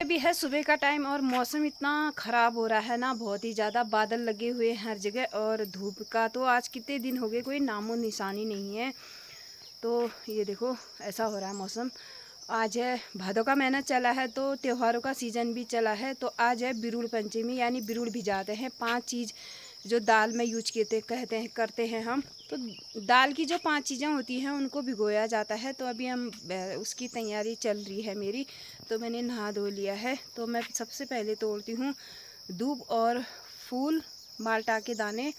अभी है सुबह का टाइम और मौसम इतना ख़राब हो रहा है ना, बहुत ही ज़्यादा बादल लगे हुए हैं हर जगह। और धूप का तो आज कितने दिन हो गए कोई नामो निशानी नहीं है। तो ये देखो ऐसा हो रहा है मौसम। आज है भादों का महीना चला है तो त्योहारों का सीज़न भी चला है। तो आज है बिरुड़ पंचमी, यानी बिरुड़ भिजाते हैं। 5 चीज़ जो दाल में यूज कहते हैं करते हैं हम। तो दाल की जो 5 चीज़ें होती हैं उनको भिगोया जाता है। तो अभी हम उसकी तैयारी चल रही है मेरी। तो मैंने नहा धो लिया है। तो मैं सबसे पहले तोड़ती हूँ दूब और फूल, माल्टा के दाने।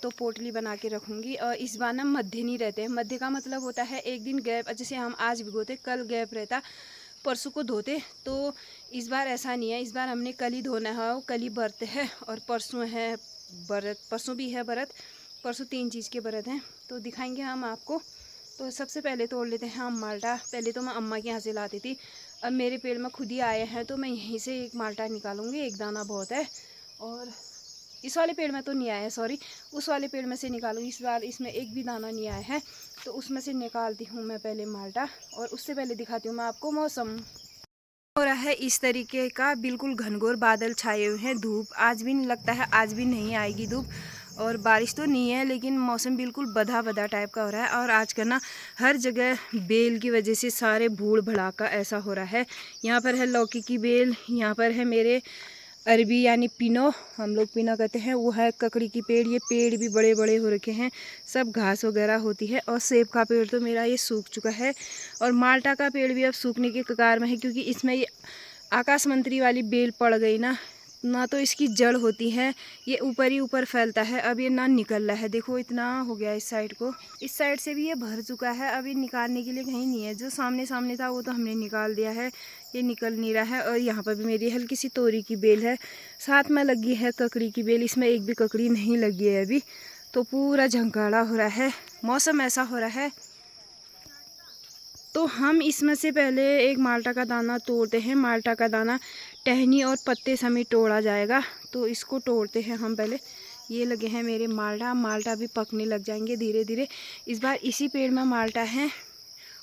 तो पोटली बना के रखूँगी। और इस बार ना मध्य नहीं रहते हैं। मध्य का मतलब होता है एक दिन गैप, जैसे हम आज भिगोते कल गैप रहता, परसों को धोते। तो इस बार ऐसा नहीं है। इस बार हमने कल ही धोना है, कल ही व्रत है और परसों है व्रत, परसों भी है व्रत, परसों 3 चीज़ के व्रत हैं। तो दिखाएंगे हम आपको। तो सबसे पहले तोड़ लेते हैं हम माल्टा। पहले तो मैं अम्मा के यहाँ से लाती थी, अब मेरे पेड़ में खुद ही आए हैं तो मैं यहीं से एक माल्टा निकालूंगी। एक दाना बहुत है। और इस वाले पेड़ में तो नहीं आया है, सॉरी, उस वाले पेड़ में से निकालूंगी। इस बार इसमें एक भी दाना नहीं आया है तो उसमें से निकालती हूँ मैं पहले माल्टा। और उससे पहले दिखाती हूँ मैं आपको मौसम हो रहा है इस तरीके का। बिल्कुल घनघोर बादल छाए हुए हैं। धूप आज भी नहीं लगता है, आज भी नहीं आएगी धूप। और बारिश तो नहीं है लेकिन मौसम बिल्कुल बधा बधा टाइप का हो रहा है। और आज का ना हर जगह बेल की वजह से सारे भूड़ भड़ाका ऐसा हो रहा है। यहाँ पर है लौकी की बेल, यहाँ पर है मेरे अरबी यानी पिनो, हम लोग पिनो कहते हैं, वो है ककड़ी की पेड़। ये पेड़ भी बड़े बड़े हो रखे हैं, सब घास वगैरह होती है। और सेब का पेड़ तो मेरा ये सूख चुका है। और माल्टा का पेड़ भी अब सूखने के कगार में है, क्योंकि इसमें ये आकाश मंत्री वाली बेल पड़ गई ना तो इसकी जड़ होती है, ये ऊपर ही ऊपर फैलता है। अब ये ना निकल रहा है, देखो इतना हो गया इस साइड को। इस साइड से भी ये भर चुका है, अभी निकालने के लिए कहीं नहीं है। जो सामने सामने था वो तो हमने निकाल दिया है, ये निकल नहीं रहा है। और यहाँ पर भी मेरी हल्की सी तोरी की बेल है, साथ में लगी है ककड़ी की बेल। इसमें एक भी ककड़ी नहीं लगी है अभी। तो पूरा झंकाड़ा हो रहा है, मौसम ऐसा हो रहा है। तो हम इसमें से पहले एक माल्टा का दाना तोड़ते हैं। माल्टा का दाना टहनी और पत्ते समेत तोड़ा जाएगा। तो इसको तोड़ते हैं हम पहले। ये लगे हैं मेरे माल्टा। माल्टा भी पकने लग जाएंगे धीरे धीरे। इस बार इसी पेड़ में माल्टा है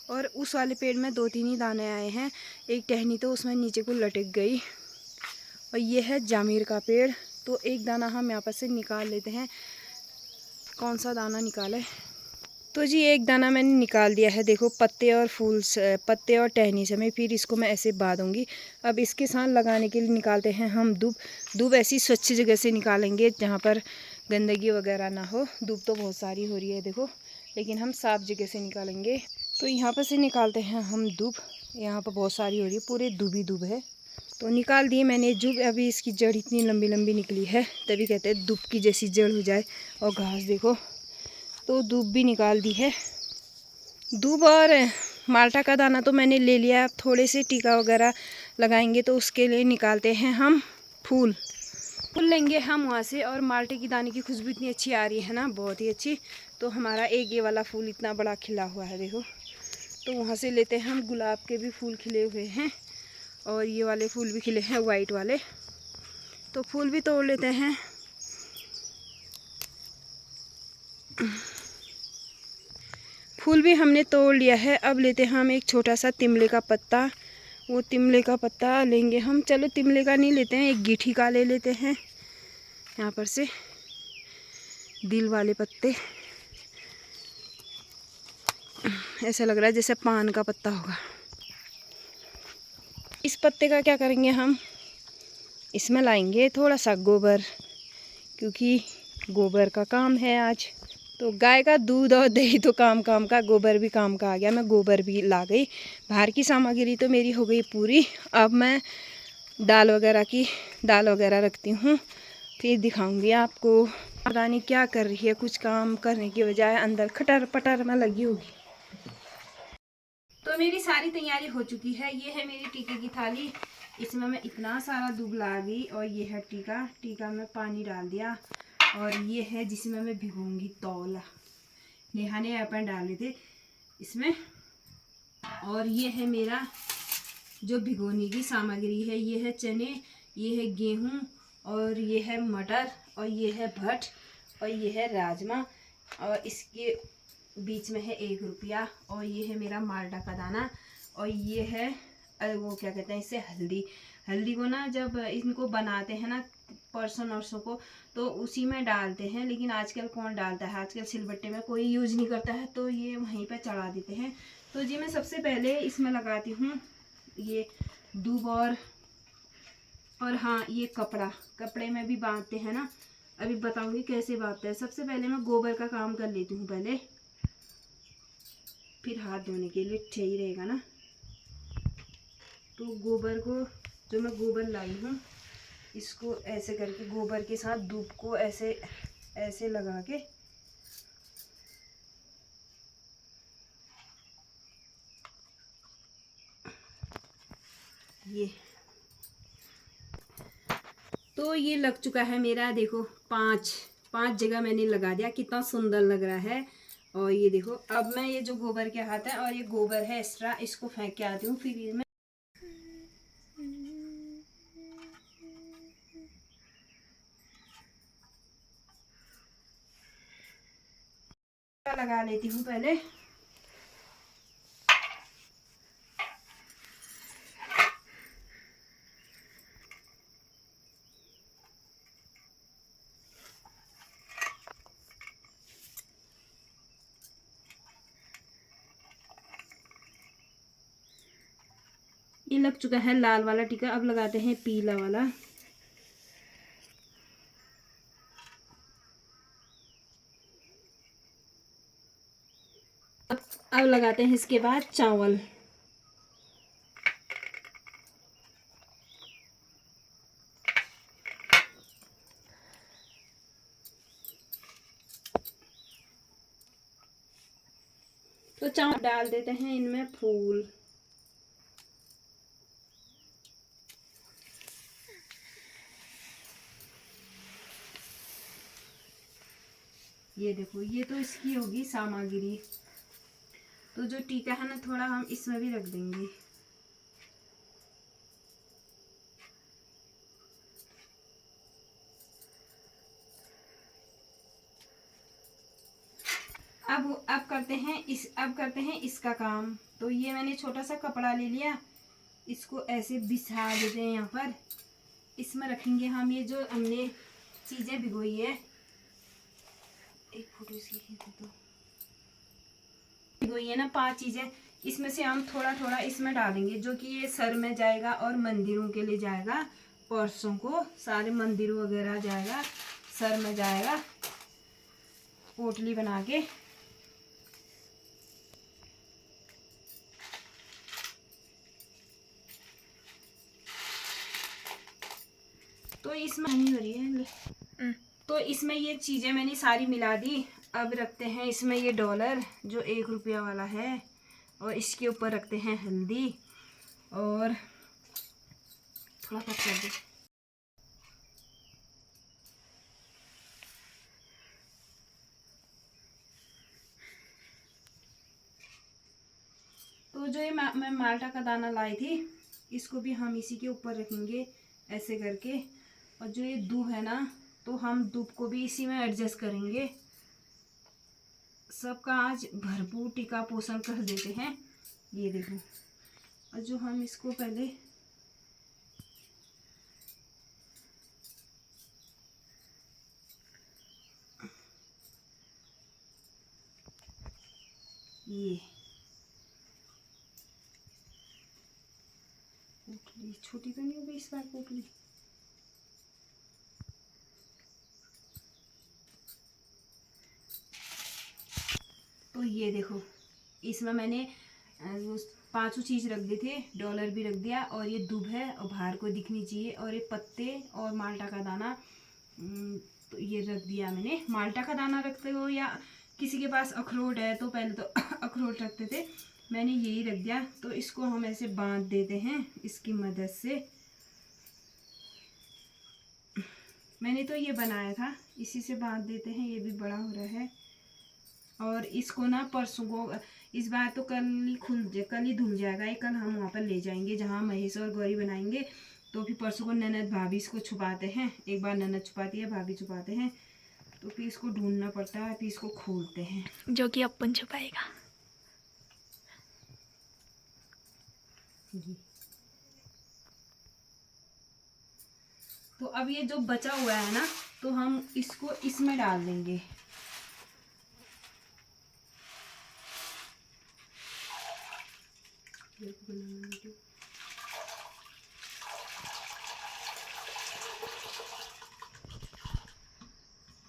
और उस वाले पेड़ में 2-3 ही दाने आए हैं। एक टहनी तो उसमें नीचे को लटक गई। और ये है जामीर का पेड़। तो एक दाना हम यहाँ पर से निकाल लेते हैं। कौन सा दाना निकाले? तो जी एक दाना मैंने निकाल दिया है। देखो पत्ते और फूल से, पत्ते और टहनी से मैं फिर इसको मैं ऐसे बांधूंगी। अब इसके साथ लगाने के लिए निकालते हैं हम दूब। दूब ऐसी स्वच्छ जगह से निकालेंगे जहाँ पर गंदगी वगैरह ना हो। दूब तो बहुत सारी हो रही है देखो, लेकिन हम साफ जगह से निकालेंगे। तो यहाँ पर से निकालते हैं हम दूब। यहाँ पर बहुत सारी हो रही है, पूरे दूब ही दूब है। तो निकाल दिए मैंने दूब। अभी इसकी जड़ इतनी लंबी लंबी निकली है, तभी कहते हैं दूब की जैसी जड़ हो जाए। और घास देखो, तो दूब भी निकाल दी है। दूब और माल्टा का दाना तो मैंने ले लिया। अब थोड़े से टीका वगैरह लगाएंगे तो उसके लिए निकालते हैं हम फूल लेंगे हम वहाँ से। और माल्टे की दाने की खुशबू इतनी अच्छी आ रही है ना, बहुत ही अच्छी। तो हमारा एक ये वाला फूल इतना बड़ा खिला हुआ है देखो। तो वहाँ से लेते हैं हम। गुलाब के भी फूल खिले हुए हैं और ये वाले फूल भी खिले हैं, वाइट वाले। तो फूल भी तोड़ लेते हैं। फूल भी हमने तोड़ लिया है। अब लेते हैं हम एक छोटा सा तिमले का पत्ता। वो तिमले का पत्ता लेंगे हम। चलो तिमले का नहीं लेते हैं, एक गीठी का ले लेते हैं। यहाँ पर से दिल वाले पत्ते, ऐसा लग रहा है जैसे पान का पत्ता होगा। इस पत्ते का क्या करेंगे हम, इसमें लाएंगे थोड़ा सा गोबर, क्योंकि गोबर का काम है आज। तो गाय का दूध और दही तो काम काम का, गोबर भी काम का आ गया। मैं गोबर भी ला गई। बाहर की सामग्री तो मेरी हो गई पूरी। अब मैं दाल वगैरह रखती हूँ, फिर दिखाऊंगी आपको। पता नहीं क्या कर रही है, कुछ काम करने की बजाय अंदर खटर पटर में लगी होगी। तो मेरी सारी तैयारी हो चुकी है। ये है मेरी टीके की थाली, इसमें मैं इतना सारा दूध ला गई। और ये है टीका में पानी डाल दिया। और ये है जिसमें मैं भिगोऊंगी तौला, नेहा ने अपन डाले थे इसमें। और ये है मेरा जो भिगोने की सामग्री है, ये है चने, ये है गेहूं, और ये है मटर, और ये है भट, और ये है राजमा। और इसके बीच में है 1 रुपया। और ये है मेरा माल्टा का दाना। और ये है वो क्या कहते हैं इससे, हल्दी। हल्दी को ना जब इनको बनाते हैं ना परसों नरसों को, तो उसी में डालते हैं, लेकिन आजकल कौन डालता है, आजकल सिलबट्टे में कोई यूज नहीं करता है, तो ये वहीं पे चढ़ा देते हैं। तो जी मैं सबसे पहले इसमें लगाती हूँ ये दूब, और हाँ ये कपड़े में भी बांधते हैं ना, अभी बताऊंगी कैसे बांधते हैं। सबसे पहले मैं गोबर का काम कर लेती हूँ पहले, फिर हाथ धोने के लिए सही रहेगा ना। तो गोबर को, जो मैं गोबर लाई हूँ, इसको ऐसे करके गोबर के साथ दूब को ऐसे ऐसे लगा के ये, तो ये लग चुका है मेरा, देखो 5 जगह मैंने लगा दिया, कितना सुंदर लग रहा है। और ये देखो, अब मैं ये जो गोबर के हाथ है और ये गोबर है एक्स्ट्रा, इसको फेंक के आती हूँ, फिर ये मैं लगा लेती हूँ पहले। ये लग चुका है लाल वाला टीका, अब लगाते हैं पीला वाला। अब लगाते हैं इसके बाद चावल। तो चावल डाल देते हैं इनमें फूल। ये देखो, ये तो इसकी होगी सामग्री। तो जो टीका है ना, थोड़ा हम इसमें भी रख देंगे। अब करते हैं इसका काम। तो ये मैंने छोटा सा कपड़ा ले लिया, इसको ऐसे बिछा देते हैं यहाँ पर। इसमें रखेंगे हम ये जो हमने चीजें भिगोई है। एक फोटो इसकी खींच दो। भिगोई है ना 5 चीजें, इसमें से हम थोड़ा थोड़ा इसमें डालेंगे, जो कि ये सर में जाएगा और मंदिरों के लिए जाएगा। परसों को सारे मंदिरों वगैरह जाएगा, सर में जाएगा, पोटली बना के। तो इसमें नहीं हो रही है। तो इसमें ये चीजें मैंने सारी मिला दी। अब रखते हैं इसमें ये डॉलर जो 1 रुपया वाला है, और इसके ऊपर रखते हैं हल्दी, और थोड़ा कट कर दे। तो जो ये मैं माल्टा का दाना लाई थी, इसको भी हम इसी के ऊपर रखेंगे ऐसे करके। और जो ये दूब है ना, तो हम दूब को भी इसी में एडजस्ट करेंगे। सबका आज भरपूर टीका पोषण कर देते हैं। ये देखो, और जो हम इसको पहले ये पोटली छोटी तो नहीं हो गई इस बार पोटली। तो ये देखो, इसमें मैंने वो 5 चीज रख दी थे, डॉलर भी रख दिया, और ये दूब है और बाहर को दिखनी चाहिए, और ये पत्ते और माल्टा का दाना। तो ये रख दिया मैंने। माल्टा का दाना रखते हो या किसी के पास अखरोट है, तो पहले तो अखरोट रखते थे, मैंने यही रख दिया। तो इसको हम ऐसे बांध देते हैं इसकी मदद से। मैंने तो ये बनाया था, इसी से बांध देते हैं, ये भी बड़ा हो रहा है। और इसको ना परसों को, इस बार तो कल ही धुल जाएगा ये। कल हम वहाँ पर ले जाएंगे जहाँ महेश और गौरी बनाएंगे। तो फिर परसों को ननद भाभी इसको छुपाते हैं, एक बार ननद छुपाती है, भाभी छुपाते हैं, तो फिर इसको ढूंढना पड़ता है, फिर इसको खोलते हैं, जो कि अपन छुपाएगा। जी। तो अब ये जो बचा हुआ है ना, तो हम इसको इसमें डाल देंगे।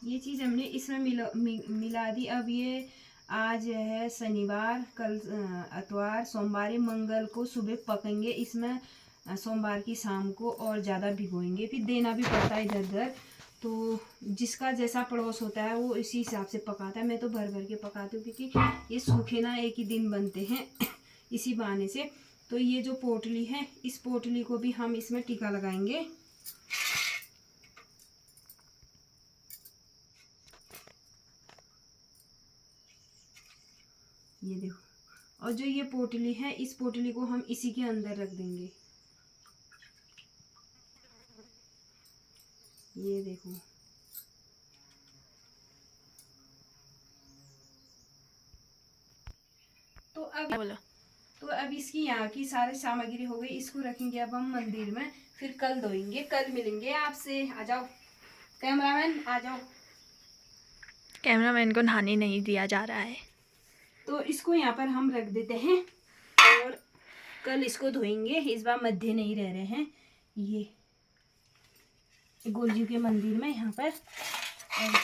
ये चीज़ हमने इसमें मिला दी। अब ये आज है शनिवार, कल इतवार, सोमवार, मंगल को सुबह पकेंगे इसमें, सोमवार की शाम को, और ज़्यादा भिगोएंगे। फिर देना भी पड़ता है इधर उधर, तो जिसका जैसा पड़ोस होता है वो इसी हिसाब से पकाता है। मैं तो भर भर के पकाती हूँ, क्योंकि ये सूखे ना एक ही दिन बनते हैं इसी बहाने से। तो ये जो पोटली है, इस पोटली को भी हम इसमें टीका लगाएंगे। ये देखो, और जो ये पोटली है, इस पोटली को हम इसी के अंदर रख देंगे। ये देखो, तो अब इसकी यहाँ की सारी सामग्री हो गई। इसको रखेंगे अब हम मंदिर में, फिर कल धोएंगे। कल मिलेंगे आपसे। आ जाओ कैमरामैन, आ जाओ। कैमरामैन को नहाने नहीं दिया जा रहा है, तो इसको यहाँ पर हम रख देते हैं और कल इसको धोएंगे। इस बार मध्य नहीं रह रहे हैं, ये गोलजू के मंदिर में यहाँ पर। और